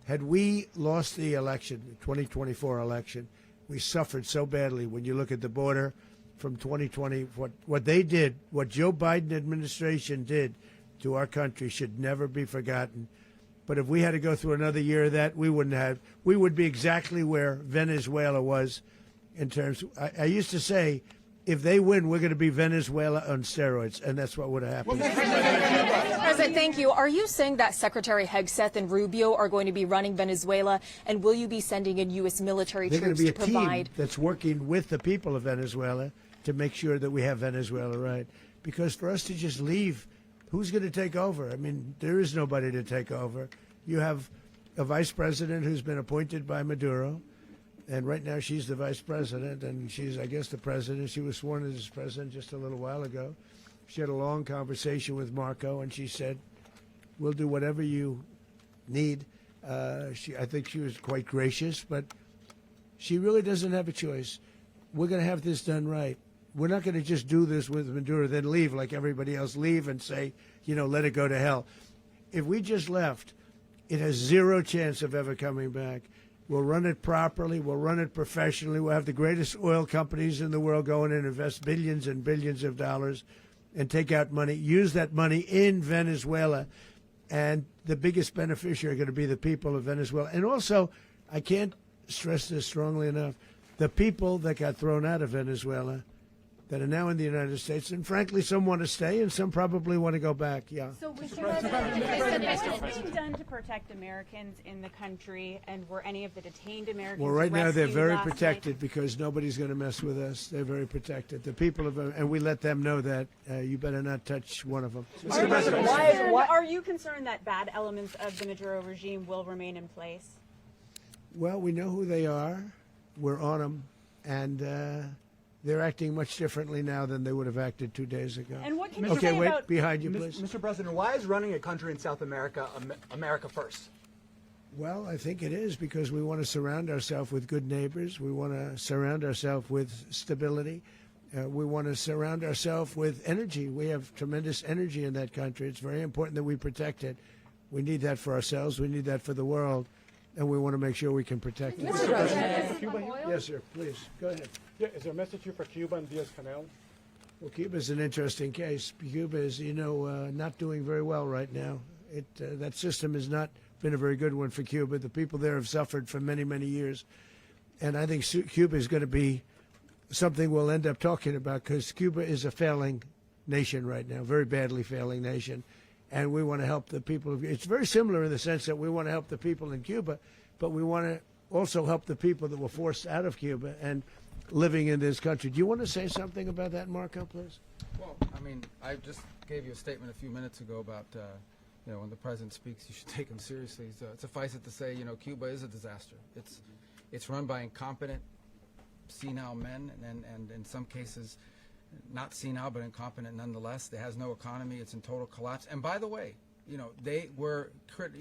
S1: Had we lost the election, the 2024 election, we suffered so badly when you look at the border from 2020. What they did, what Joe Biden administration did to our country should never be forgotten. But if we had to go through another year of that, we wouldn't have. We would be exactly where Venezuela was in terms. I used to say, if they win, we're going to be Venezuela on steroids, and that's what would have happened.
S7: President, thank you. Are you saying that Secretary Hegseth and Rubio are going to be running Venezuela, and will you be sending in U.S. military
S1: They're
S7: troops
S1: going
S7: to
S1: to be a
S7: provide?
S1: team that's working with the people of Venezuela to make sure that we have Venezuela right. Because for us to just leave, who's going to take over? I mean, there is nobody to take over. You have a vice president who's been appointed by Maduro. And right now she's the vice president, and she's, I guess, the president. She was sworn in as president just a little while ago. She had a long conversation with Marco, and she said, we'll do whatever you need. I think she was quite gracious, but she really doesn't have a choice. We're going to have this done right. We're not going to just do this with Maduro, then leave like everybody else, leave and say, let it go to hell. If we just left, it has zero chance of ever coming back. We'll run it properly. We'll run it professionally. We'll have the greatest oil companies in the world go in and invest billions and billions of dollars and take out money, use that money in Venezuela. And the biggest beneficiary are going to be the people of Venezuela. And also, I can't stress this strongly enough, the people that got thrown out of Venezuela that are now in the United States, and frankly, some want to stay and some probably want to go back. Yeah.
S14: So, Mr. President, what's being done to protect Americans in the country, and were any of the detained Americans
S1: Well, right now they're very
S14: rescued last
S1: protected
S14: night?
S1: because nobody's going to mess with us. They're very protected. The people of, and we let them know that you better not touch one of them.
S14: Mr. President, are you concerned that bad elements of the Maduro regime will remain in place?
S1: Well, we know who they are. We're on them, and they're acting much differently now than they would have acted 2 days ago.
S14: And what can you
S1: okay,
S14: say
S1: wait,
S14: about
S1: behind you, please.
S15: Mr. President, why is running a country in South America America first?
S1: Well, I think it is because we want to surround ourselves with good neighbors. We want to surround ourselves with stability. We want to surround ourselves with energy. We have tremendous energy in that country. It's very important that we protect it. We need that for ourselves. We need that for the world. And we want to make sure we can protect it.
S16: Mr. President,
S1: Yes, sir. Please, go ahead.
S16: Yeah, is there a message here for Cuba and Diaz-Canel?
S1: Well, Cuba is an interesting case. Cuba is, not doing very well right now. That system has not been a very good one for Cuba. The people there have suffered for many, many years. And I think Cuba is going to be something we'll end up talking about because Cuba is a failing nation right now, very badly failing nation. And we want to help the people. It's very similar in the sense that we want to help the people in Cuba, but we want to also help the people that were forced out of Cuba and living in this country. Do you want to say something about that, Marco, please?
S5: Well, I mean, I just gave you a statement a few minutes ago about when the president speaks, you should take him seriously. So suffice it to say, Cuba is a disaster. It's run by incompetent, senile men, and in some cases, not senile but incompetent nonetheless. It has no economy. It's in total collapse. And by the way, they were,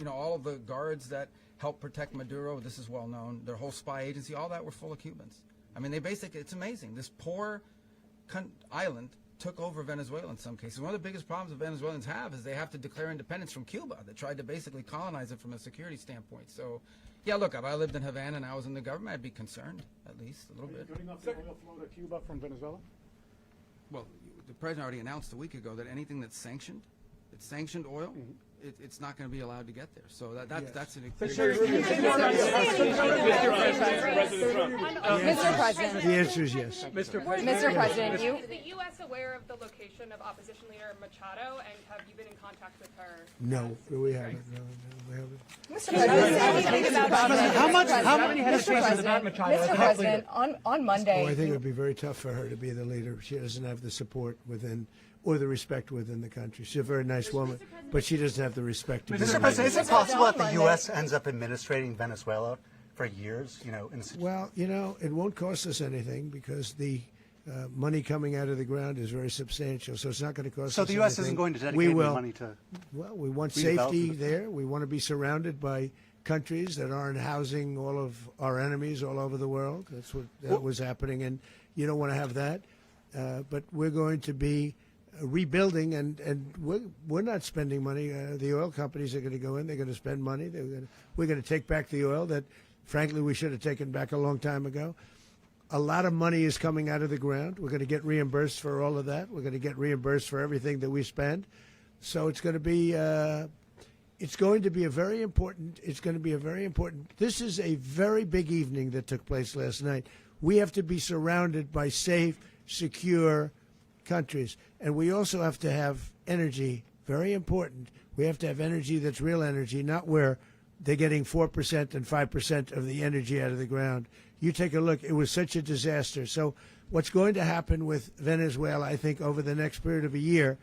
S5: all of the guards that helped protect Maduro. This is well known. Their whole spy agency, all that were full of Cubans. I mean, it's amazing. This poor island took over Venezuela in some cases. One of the biggest problems the Venezuelans have is they have to declare independence from Cuba. They tried to basically colonize it from a security standpoint. So, yeah, look, if I lived in Havana and I was in the government, I'd be concerned, at least a little bit.
S16: Are you cutting off the oil flow to Cuba from Venezuela?
S5: Well, the president already announced a week ago that anything that's sanctioned oil, it's not going to be allowed to get there. So that's an
S7: Mr. President.
S1: The answer is yes.
S7: Mr. President,
S11: Is the U.S. aware of the location of opposition leader Machado, and have you been in contact with her?
S1: No, we haven't. No, we haven't.
S15: How many hesitations about Machado?
S7: Mr. President, on Monday.
S1: Oh, I think it would be very tough for her to be the leader. She doesn't have the support within or the respect within the country. She's a very nice woman, but she doesn't have the respect to be the
S15: Mr.
S1: leader.
S15: President, is it possible that the U.S. ends up administrating Venezuela for years?
S1: Well, it won't cost us anything because the money coming out of the ground is very substantial, so it's not going to cost us anything.
S15: So the U.S. isn't going to dedicate any money to
S1: Well, we want safety there. We want to be surrounded by countries that aren't housing all of our enemies all over the world. That's what was happening, and you don't want to have that. But we're going to be rebuilding, and we're not spending money. The oil companies are going to go in. They're going to spend money. We're going to take back the oil that, frankly, we should have taken back a long time ago. A lot of money is coming out of the ground. We're going to get reimbursed for all of that. We're going to get reimbursed for everything that we spend. So it's going to be a very important. This is a very big evening that took place last night. We have to be surrounded by safe, secure countries. And we also have to have energy, very important. We have to have energy that's real energy, not where they're getting 4% and 5% of the energy out of the ground. You take a look, it was such a disaster. So what's going to happen with Venezuela, I think, over the next period of a year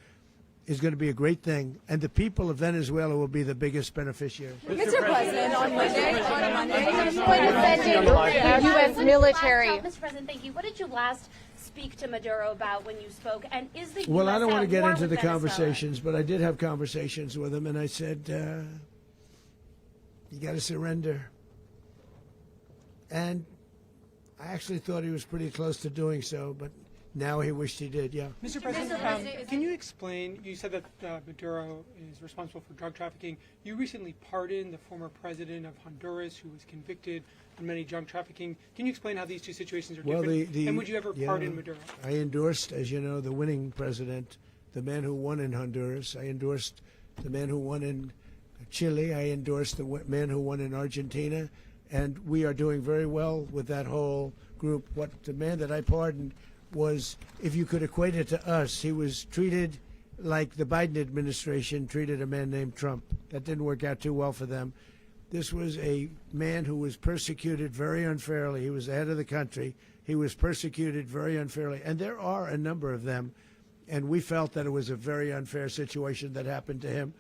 S1: is going to be a great thing. And the people of Venezuela will be the biggest beneficiaries.
S7: Mr. President, on Monday, defending the U.S. military.
S17: Mr. President, thank you. What did you last speak to Maduro about when you spoke? And is the
S1: Well,
S17: U.S.
S1: I don't want to get into the
S17: Venezuela?
S1: conversations, but I did have conversations with him, and I said, you got to surrender. And I actually thought he was pretty close to doing so, but now he wished he did, yeah.
S2: Mr. President, can you explain, you said that Maduro is responsible for drug trafficking. You recently pardoned the former president of Honduras who was convicted on many drug trafficking. Can you explain how these two situations are different? And would you ever pardon Maduro?
S1: I endorsed, as you know, the winning president, the man who won in Honduras. I endorsed the man who won in Chile. I endorsed the man who won in Argentina. And we are doing very well with that whole group. What the man that I pardoned was, if you could equate it to us, he was treated like the Biden administration treated a man named Trump. That didn't work out too well for them. This was a man who was persecuted very unfairly. He was the head of the country. He was persecuted very unfairly. And there are a number of them. And we felt that it was a very unfair situation that happened to him.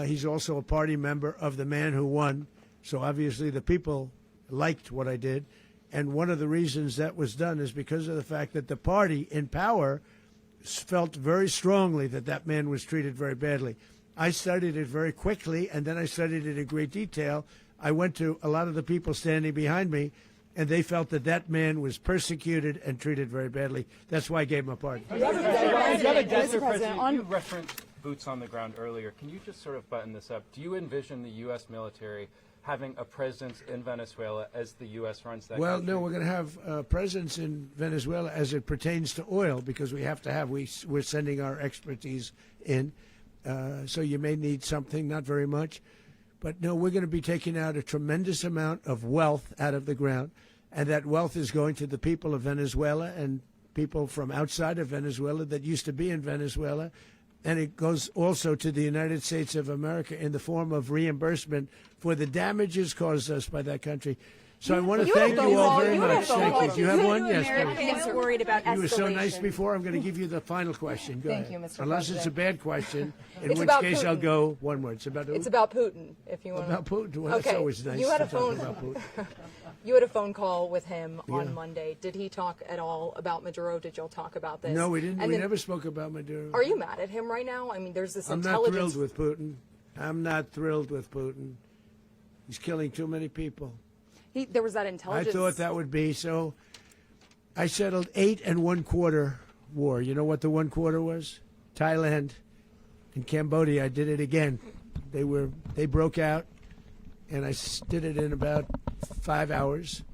S1: He's also a party member of the man who won. So obviously the people liked what I did. And one of the reasons that was done is because of the fact that the party in power felt very strongly that that man was treated very badly. I studied it very quickly, and then I studied it in great detail. I went to a lot of the people standing behind me, and they felt that that man was persecuted and treated very badly. That's why I gave him a pardon.
S6: Mr. President, you referenced boots on the ground earlier. Can you just sort of button this up? Do you envision the U.S. military having a presence in Venezuela as the U.S. runs that country?
S1: No, we're going to have a presence in Venezuela as it pertains to oil, because we have to have, we're sending our expertise in. So you may need something, not very much. But no, we're going to be taking out a tremendous amount of wealth out of the ground. And that wealth is going to the people of Venezuela and people from outside of Venezuela that used to be in Venezuela. And it goes also to the United States of America in the form of reimbursement for the damages caused us by that country. So I want to thank you all very much. Thank you. Do you have one? Yes, please.
S7: Americans worried about escalation.
S1: You were so nice before. I'm going to give you the final question. Go
S7: Thank
S1: ahead.
S7: you, Mr.
S1: Unless it's a
S7: President.
S1: bad question, in
S7: It's
S1: which
S7: about
S1: case I'll
S7: Putin.
S1: go one word. It's about who?
S7: It's about Putin, if you want.
S1: About Putin. Well,
S7: okay.
S1: that's always nice
S7: You had
S1: to
S7: a
S1: talk
S7: phone.
S1: about Putin.
S7: You had a phone call with him
S1: Yeah.
S7: on Monday. Did he talk at all about Maduro? Did y'all talk about this?
S1: No, we didn't.
S7: And
S1: We
S7: then-
S1: never spoke about Maduro.
S7: Are you mad at him right now? I mean, there's this
S1: I'm not
S7: intelligence.
S1: thrilled with Putin. I'm not thrilled with Putin. He's killing too many people.
S7: There was that intelligence.
S1: I thought that would be so. I settled 8 1/4 war. You know what the 1/4 was? Thailand and Cambodia. I did it again. They broke out, and I did it in about 5 hours,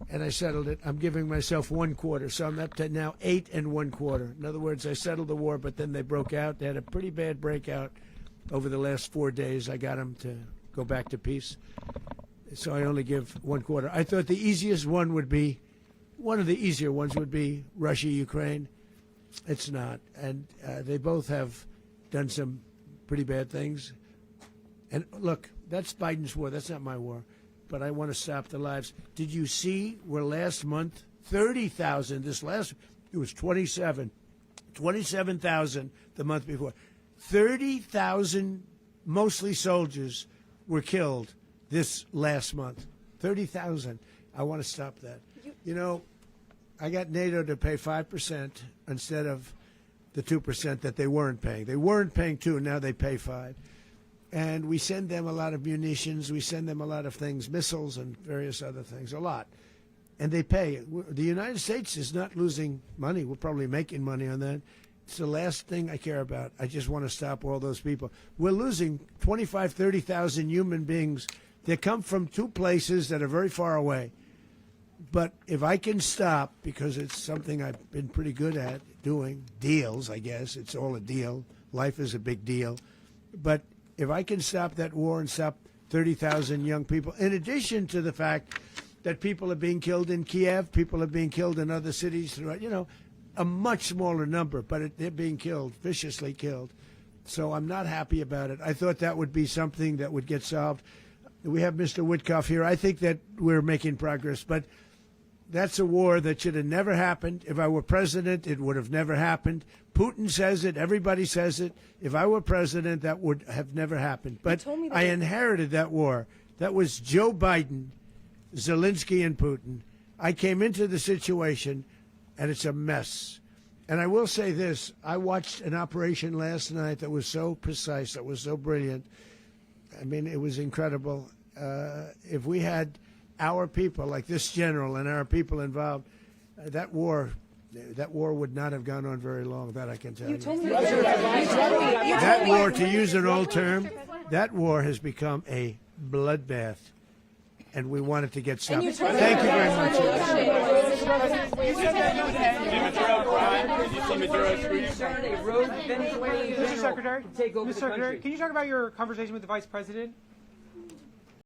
S1: and I settled it. I'm giving myself 1/4, so I'm up to now 8 1/4. In other words, I settled the war, but then they broke out. They had a pretty bad breakout over the last 4 days. I got them to go back to peace. So I only give 1/4. I thought the easiest one would be, one of the easier ones would be Russia, Ukraine. It's not. And they both have done some pretty bad things. And look, that's Biden's war. That's not my war. But I want to stop the lives. Did you see where last month, 30,000, it was 27,000 the month before. 30,000, mostly soldiers, were killed this last month. 30,000. I want to stop that. You know, I got NATO to pay 5% instead of the 2% that they weren't paying. They weren't paying 2, now they pay 5. And we send them a lot of munitions. We send them a lot of things, missiles and various other things, a lot. And they pay. The United States is not losing money. We're probably making money on that. It's the last thing I care about. I just want to stop all those people. We're losing 25, 30,000 human beings that come from 2 places that are very far away. But if I can stop, because it's something I've been pretty good at doing, deals, I guess. It's all a deal. Life is a big deal. But if I can stop that war and stop 30,000 young people, in addition to the fact that people are being killed in Kiev, people are being killed in other cities throughout, a much smaller number, but they're being killed, viciously killed. So I'm not happy about it. I thought that would be something that would get solved. We have Mr. Witkoff here. I think that we're making progress, but that's a war that should have never happened. If I were president, it would have never happened. Putin says it. Everybody says it. If I were president, that would have never happened. But I inherited that war. That was Joe Biden, Zelensky, and Putin. I came into the situation, and it's a mess. And I will say this. I watched an operation last night that was so precise, that was so brilliant. I mean, it was incredible. If we had our people, like this general and our people involved, that war would not have gone on very long, that I can tell you. That war, to use an old term, that war has become a bloodbath, and we want it to get stopped. Thank you very much.
S2: Mr. Secretary, can you talk about your conversation with the Vice President?